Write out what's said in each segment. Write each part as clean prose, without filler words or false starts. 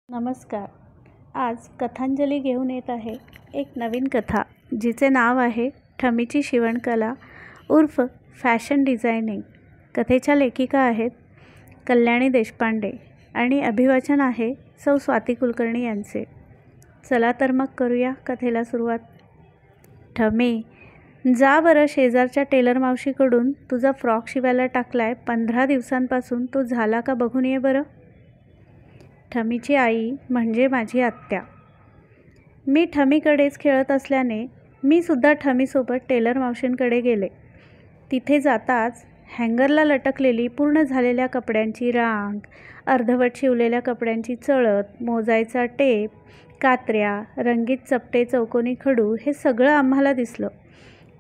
नमस्कार. आज कथांजली घेऊन येत आहे एक नवीन कथा जिचे नाव आहे ठमीची शिवणकला उर्फ फॅशन डिझायनिंग. कथेच्या लेखिका आहेत कल्याणी देशपांडे आणि अभिवाचन आहे सौ स्वाती कुलकर्णी यांचे. चला तर मग करूया कथेला सुरुवात. ठमी, जा बरं शेजारच्या टेलर मावशीकडून तुझा फ्रॉक शिवायला टाकलाय 15 दिवसांपासून तो झाला का बघून ये बरं. ठमीची आई म्हणजे माझी आत्या. मी ठमीकडेच खेळत असल्याने मी सुद्धा ठमीसोबत टेलर मावशींकडे गेले. तिथे जाताच हँगरला लटकलेली पूर्ण झालेल्या कपड्यांची रांग, अर्धवट शिवलेल्या कपड्यांची चळत, मोजायचा टेप, कात्र्या, रंगीत चपटे चौकोनी खडू हे सगळं आम्हाला दिसलं.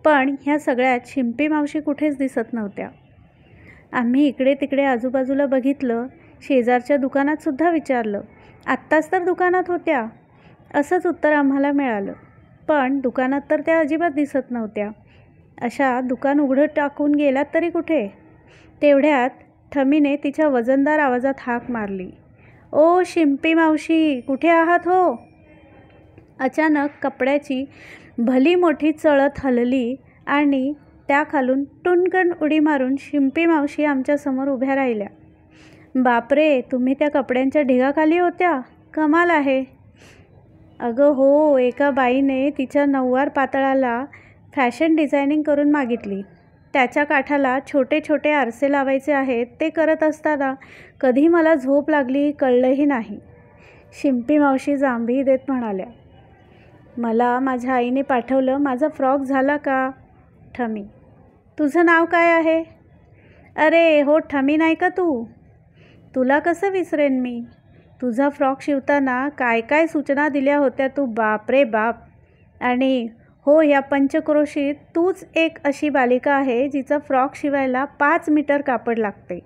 पण ह्या सगळ्यात शिंपी मावशी कुठेच दिसत नव्हत्या. आम्ही इकडे तिकडे आजूबाजूला बघितलं, शेजारच्या दुकानातसुद्धा विचारलं. आत्ताच तर दुकानात होत्या असंच उत्तर आम्हाला मिळालं. पण दुकानात तर त्या अजिबात दिसत नव्हत्या. अशा दुकान उघडं टाकून गेलात तरी कुठे. तेवढ्यात ठमीने तिच्या वजनदार आवाजात हाक मारली, ओ शिंपी मावशी, कुठे आहात हो. अचानक कपड्याची भली मोठी चळत हलली आणि त्याखालून टुणकन उडी मारून शिंपी मावशी आमच्यासमोर उभ्या राहिल्या. बापरे, तुम्ही त्या कपड्यांच्या ढिगाखाली होत्या. कमाल आहे. अगं हो, एका बाईने तिच्या नऊवार पातळाला फॅशन डिझायनिंग करून मागितली. त्याच्या काठाला छोटे छोटे आरसे लावायचे आहेत. ते करत असताना कधी मला झोप लागली कळलंही नाही. शिंपी मावशी जांभई देत म्हणाल्या, मला माझ्या आईने पाठवलं. माझा फ्रॉक झाला का. ठमी, तुझं नाव काय आहे. अरे हो, ठमी नाही का तू. तुला कसं विसरेन मी. तुझा फ्रॉक शिवताना काय काय सूचना दिल्या होत्या तू. बाप रे बाप. आणि हो, या पंचक्रोशीत तूच एक अशी बालिका आहे जिचा फ्रॉक शिवायला 5 मीटर कापड लागते.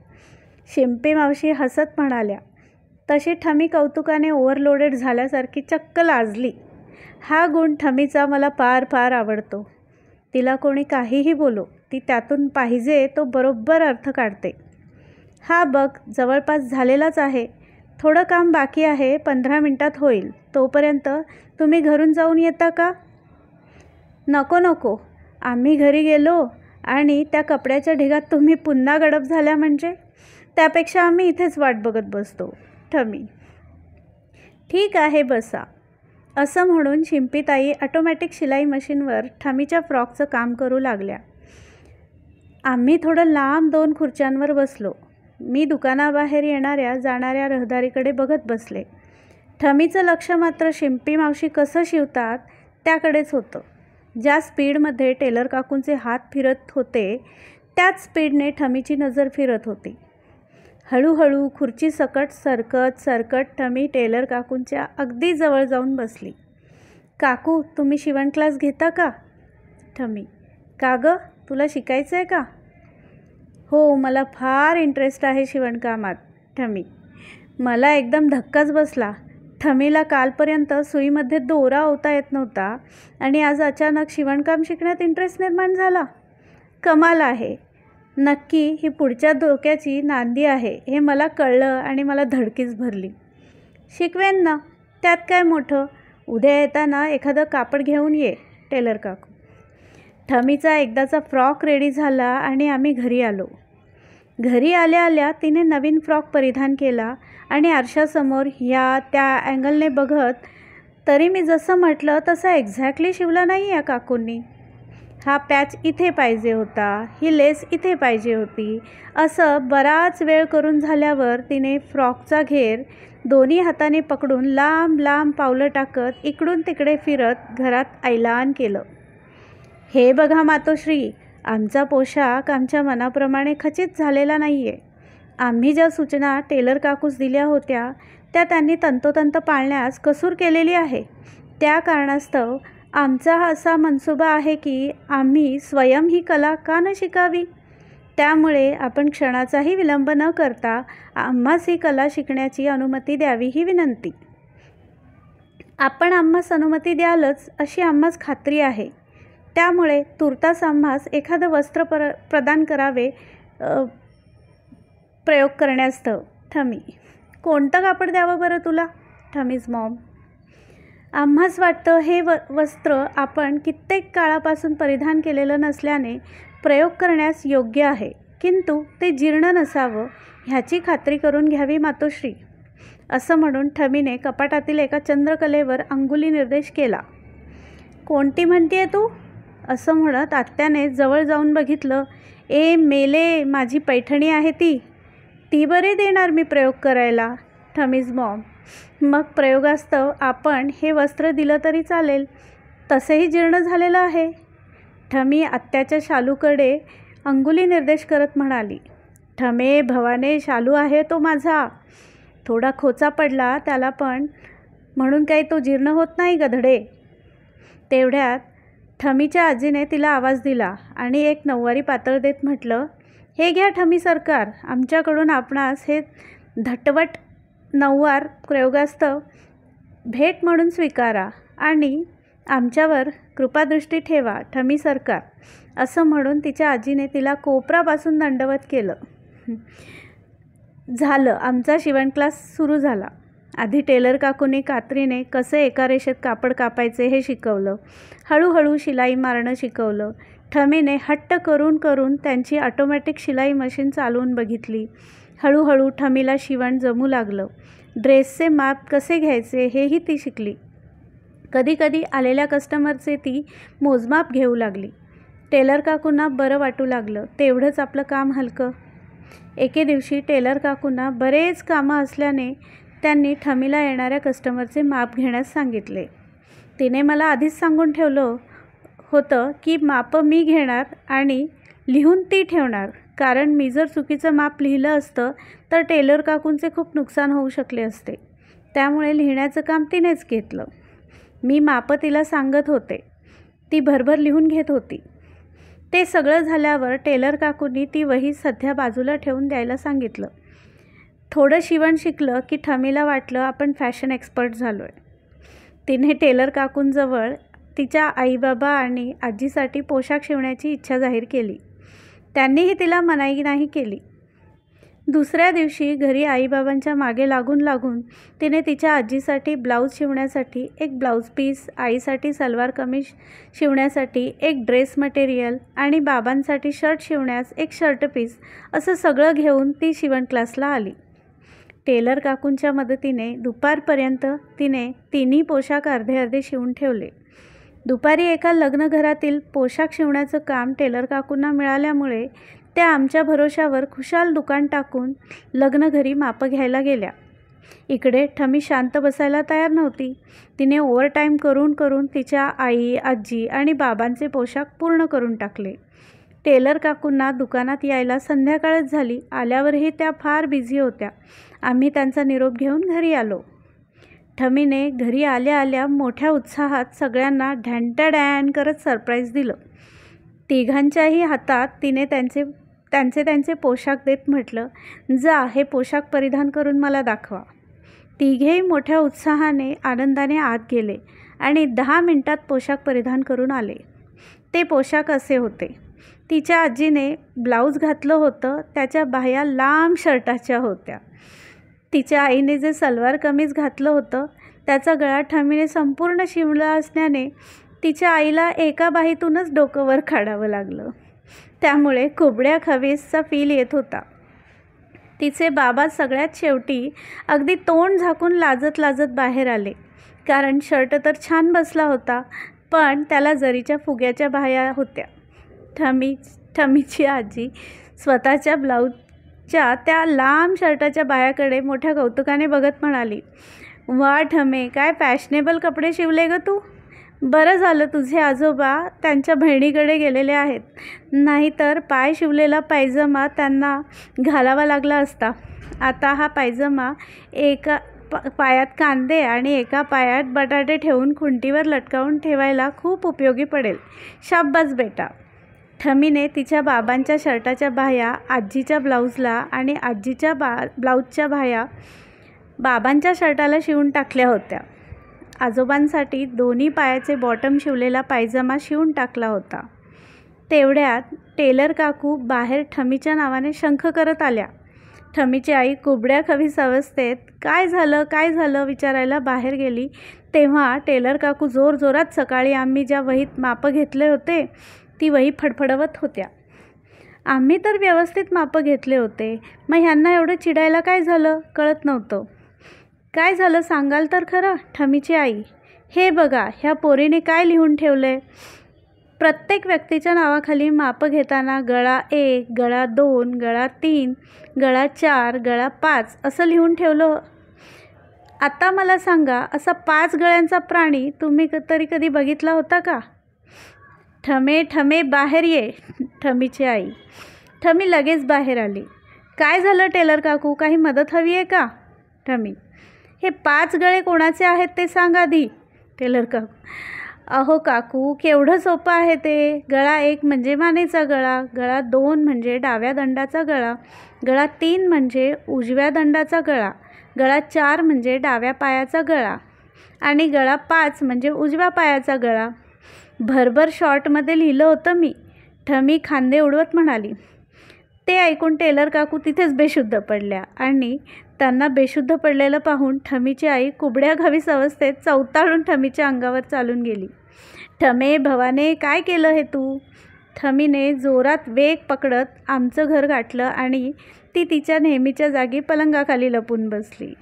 शिंपी मावशी हसत म्हणाल्या. तशी ठमी कौतुकाने ओव्हरलोडेड झाल्यासारखी चक्क लाजली. हा गुण ठमीचा मला फार फार आवडतो. तिला कोणी काहीही बोलो, ती त्यातून पाहिजे तो बरोबर अर्थ काढते. हा बघ, जवळपास झालेलाच आहे. थोडं काम बाकी आहे. 15 मिनिटात होईल. तोपर्यंत तुम्ही घरून जाऊन येता का. नको नको, आम्ही घरी गेलो आणि त्या कपड्याच्या ढिगात तुम्ही पुन्हा गडप झाल्या म्हणजे. त्यापेक्षा आम्ही इथेच वाट बघत बसतो. ठमी, ठीक आहे बसा. असं म्हणून शिंपीताई ऑटोमॅटिक शिलाई मशीनवर ठमीच्या फ्रॉकचं काम करू लागल्या. आम्ही थोडं लांब 2 खुर्च्यांवर बसलो. मी दुकानाबाहेर येणाऱ्या जाणाऱ्या रहदारीकडे बघत बसले. ठमीचं लक्ष मात्र शिंपी मावशी कसं शिवतात त्याकडेच होतं. ज्या स्पीडमध्ये टेलर काकूंचे हात फिरत होते त्याच स्पीडने ठमीची नजर फिरत होती. हळूहळू खुर्ची सकट सरकत सरकत ठमी टेलर काकूंच्या अगदी जवळ जाऊन बसली. काकू, तुम्ही शिवण क्लास घेता का. ठमी, का गं, तुला शिकायचं आहे का. हो, मला फार इंटरेस्ट आहे शिवणकामात. ठमी, मला एकदम धक्काच बसला. ठमीला कालपर्यंत सुईमध्ये दोरा ओवता येत नव्हता आणि आज अचानक शिवणकाम शिकण्यात इंटरेस्ट निर्माण झाला. कमाल आहे. नक्की ही पुढच्या धोक्याची नांदी आहे हे मला कळलं आणि मला धडकीच भरली. शिकवेन ना, त्यात काय मोठं. उद्या येताना एखादं कापड घेऊन ये. टेलर काकू. ठमीचा एकदाचा फ्रॉक रेडी झाला आणि आम्ही घरी आलो. घरी आल्या आल्या तिने नवीन फ्रॉक परिधान केला आणि आरशासमोर ह्या त्या अँगलने बघत, तरी मी जसं म्हटलं तसं एक्झॅक्टली शिवला नाही या काकूंनी. हा पॅच इथे पाहिजे होता, ही लेस इथे पाहिजे होती. असं बराच वेळ करून झाल्यावर तिने फ्रॉकचा घेर दोन्ही हाताने पकडून लांब लांब पावलं टाकत इकडून तिकडे फिरत घरात ऐलान केलं, हे बघा मातोश्री, आमचा पोशाख आमच्या मनाप्रमाणे खचित झालेला नाही आहे. आम्ही ज्या सूचना टेलर काकूस दिल्या होत्या त्या त्यांनी तंतोतंत पाळण्यास कसूर केलेली आहे. त्या कारणास्तव आमचा हा असा मनसुबा आहे की आम्ही स्वयं ही कला का न शिकावी. त्यामुळे आपण क्षणाचाही विलंब न करता आम्हास ही कला शिकण्याची अनुमती द्यावी ही विनंती. आपण आम्हास अनुमती द्यालच अशी आम्हास खात्री आहे. त्यामुळे तुर्तास आम्हास एखादं वस्त्र प्रदान करावे प्रयोग करण्यास्तव. ठमी, कोणतं कापड द्यावं बरं तुला. ठमीज मॉम. आम्हास वाटतं हे वस्त्र आपण कित्येक काळापासून परिधान केलेलं नसल्याने प्रयोग करण्यास योग्य आहे, किंतु ते जीर्ण नसावं ह्याची खात्री करून घ्यावी मातोश्री, असं म्हणून ठमीने कपाटातील एका चंद्रकलेवर अंगुली निर्देश केला. कोणती म्हणतीये तू? असं म्हणत आत्याने जवळ जाऊन बघितलं. ए मेले, माझी पैठणी आहे ती बरे देणार मी प्रयोग करायला. ठमीज मॉम. मग प्रयोगास्तव आपण हे वस्त्र दिलं तरी चालेल, तसेही जीर्ण झालेलं आहे. ठमी आत्याच्या शालूकडे अंगुली निर्देश करत म्हणाली. ठमे भवाने, शालू आहे तो माझा. थोडा खोचा पडला त्याला, पण म्हणून काही तो जीर्ण होत नाही गधडे. तेवढ्यात ठमीच्या आजीने तिला आवाज दिला आणि एक नऊवारी पातळ देत म्हटलं, हे घ्या ठमी सरकार, आमच्याकडून आपणास हे धटवट नऊवार प्रयोगास्तव भेट म्हणून स्वीकारा आणि आमच्यावर कृपादृष्टी ठेवा ठमी सरकार, असं म्हणून तिच्या आजीने तिला कोपरापासून दंडवत केलं. झालं, आमचा शिवण क्लास सुरू झाला. आधी टेलर काकूने कात्रीने कसे एका रेषेत कापड कापायचे हे शिकवलं. हळूहळू शिलाई मारणं शिकवलं. ठमीने हट्ट करून करून त्यांची ऑटोमॅटिक शिलाई मशीन चालवून बघितली. हळूहळू ठमीला शिवण जमू लागलं. ड्रेसचे माप कसे घ्यायचे हेही ती शिकली. कधीकधी आलेल्या कस्टमरचे ती मोजमाप घेऊ लागली. टेलर काकूंना बरं वाटू लागलं. तेवढंच आपलं काम हलकं. एके दिवशी टेलर काकूंना बरेच कामं असल्याने त्यांनी ठमीला येणाऱ्या कस्टमरचे माप घेण्यास सांगितले. तिने मला आधीच सांगून ठेवलं होतं की मापं मी घेणार आणि लिहून ती ठेवणार, कारण मी जर चुकीचं माप लिहिलं असतं तर टेलर काकूंचे खूप नुकसान होऊ शकले असते. त्यामुळे लिहिण्याचं काम तिनेच घेतलं. मी मापं तिला सांगत होते, ती भरभर लिहून घेत होती. ते सगळं झाल्यावर टेलर काकूंनी ती वही सध्या बाजूला ठेवून द्यायला सांगितलं. थोडं शिवण शिकलं की ठमीला वाटलं आपण फॅशन एक्सपर्ट झालो आहे. तिने टेलर काकूंजवळ तिच्या आईबाबा आणि आजीसाठी पोशाख शिवण्याची इच्छा जाहीर केली. त्यांनीही तिला मनाई नाही केली. दुसऱ्या दिवशी घरी आईबाबांच्या मागे लागून लागून तिने तिच्या आजीसाठी ब्लाऊज शिवण्यासाठी एक ब्लाऊज पीस, आईसाठी सलवार कमीज शिवण्यासाठी एक ड्रेस मटेरियल आणि बाबांसाठी शर्ट शिवण्यास एक शर्ट पीस, असं सगळं घेऊन ती शिवण क्लासला आली. टेलर काकूंच्या मदतीने दुपारपर्यंत तिने तिन्ही पोशाख अर्धे अर्धे शिवून ठेवले. दुपारी एका लग्नघरातील पोशाख शिवण्याचं काम टेलर काकूंना मिळाल्यामुळे त्या आमच्या भरोशावर खुशाल दुकान टाकून लग्नघरी मापं घ्यायला गेल्या. इकडे ठमी शांत बसायला तयार नव्हती. तिने ओव्हरटाईम करून करून तिच्या आई, आजी आणि बाबांचे पोशाख पूर्ण करून टाकले. टेलर काकूंना दुकानात यायला संध्याकाळच झाली. आल्यावरही त्या फार बिझी होत्या. आम्ही त्यांचा निरोप घेऊन घरी आलो. ठमीने घरी आल्या आल्या मोठ्या उत्साहात सगळ्यांना ढॅनटॅडॅन करत सरप्राईज दिलं. तिघांच्याही हातात तिने त्यांचे पोशाख देत म्हटलं, जा हे पोशाख परिधान करून मला दाखवा. तिघेही मोठ्या उत्साहाने आनंदाने आत गेले आणि 10 मिनिटात पोशाख परिधान करून आले. ते पोशाख असे होते. तिच्या आजीने ब्लाऊज घातलं होतं त्याच्या बाह्या लांब शर्टाच्या होत्या. तिच्या आईने जे सलवार कमीज घातलं होतं त्याचा गळा ठमीने संपूर्ण शिवला असल्याने तिच्या आईला एका बाहीतूनच डोकं वर काढावं लागलं. त्यामुळे कुबड्या खवीसचा फील येत होता. तिचे बाबा सगळ्यात शेवटी अगदी तोंड झाकून लाजत लाजत बाहेर आले, कारण शर्ट तर छान बसला होता पण त्याला जरीच्या फुग्याच्या बाह्या होत्या. ठमीची आजी स्वतःच्या ब्लाऊजच्या त्या लांब शर्टाच्या बाह्याकडे मोठ्या कौतुकाने बघत म्हणाली, वा ठमे, काय फॅशनेबल कपडे शिवले ग तू. बरं झालं तुझे आजोबा त्यांच्या बहिणीकडे गेलेले आहेत, नाहीतर पाय शिवलेला पायजमा त्यांना घालावा लागला असता. आता हा पायजमा एका पायात कांदे आणि एका पायात बटाटे ठेवून खुंटीवर लटकावून ठेवायला खूप उपयोगी पडेल. शाब्बास बेटा. ठमीने तिच्या बाबांच्या शर्टाच्या बाह्या आजीच्या ब्लाऊजला आणि आजीच्या ब्लाऊजच्या बाह्या बाबांच्या शर्टाला शिवून टाकल्या होत्या. आजोबांसाठी दोन्ही पायाचे बॉटम शिवलेला पायजमा शिवून टाकला होता. तेवढ्यात टेलर काकू बाहेर ठमीच्या नावाने शंख करत आल्या. ठमीची आई कुबड्या खवीस अवस्थेत काय झालं विचारायला बाहेर गेली, तेव्हा टेलर काकू जोरजोरात सकाळी आम्ही ज्या वहीत मापं घेतले होते ती वही फडफडवत होत्या. आम्ही तर व्यवस्थित मापं घेतले होते, मग ह्यांना एवढं चिडायला काय झालं कळत नव्हतं. काय झालं सांगाल तर खरं? ठमीची आई, हे बघा ह्या पोरीने काय लिहून ठेवलंय. प्रत्येक व्यक्तीच्या नावाखाली मापं घेताना गळा 1, गळा 2, गळा 3, गळा 4, गळा 5 असं लिहून ठेवलं. आता मला सांगा, असा 5 गळ्यांचा प्राणी तुम्ही तरी कधी बघितला होता का? ठमे बाहेर ये. ठमीची आई. ठमी लगेच बाहेर आली. काय झालं टेलर काकू, काही मदत हवी आहे का? ठमी. हे 5 गळे कोणाचे आहेत ते सांग आधी. टेलर काकू. अहो काकू, केवढं सोपं आहे ते. गळा 1 म्हणजे मानेचा गळा, गळा 2 म्हणजे डाव्या दंडाचा गळा, गळा 3 म्हणजे उजव्या दंडाचा गळा, गळा 4 म्हणजे डाव्या पायाचा गळा आणि गळा 5 म्हणजे उजव्या पायाचा गळा. भरभर शॉर्टमध्ये लिहिलं होतं मी. ठमी खांदे उडवत म्हणाली. ते ऐकून टेलर काकू तिथेच बेशुद्ध पडल्या आणि त्यांना बेशुद्ध पडलेलं पाहून ठमीची आई कुबड्या घावीस अवस्थेत चवताळून ठमीच्या अंगावर चालून गेली. ठमे भवाने, काय केलं हे तू? ठमीने जोरात वेग पकडत आमचं घर गाठलं आणि ती तिच्या नेहमीच्या जागी पलंगाखाली लपून बसली.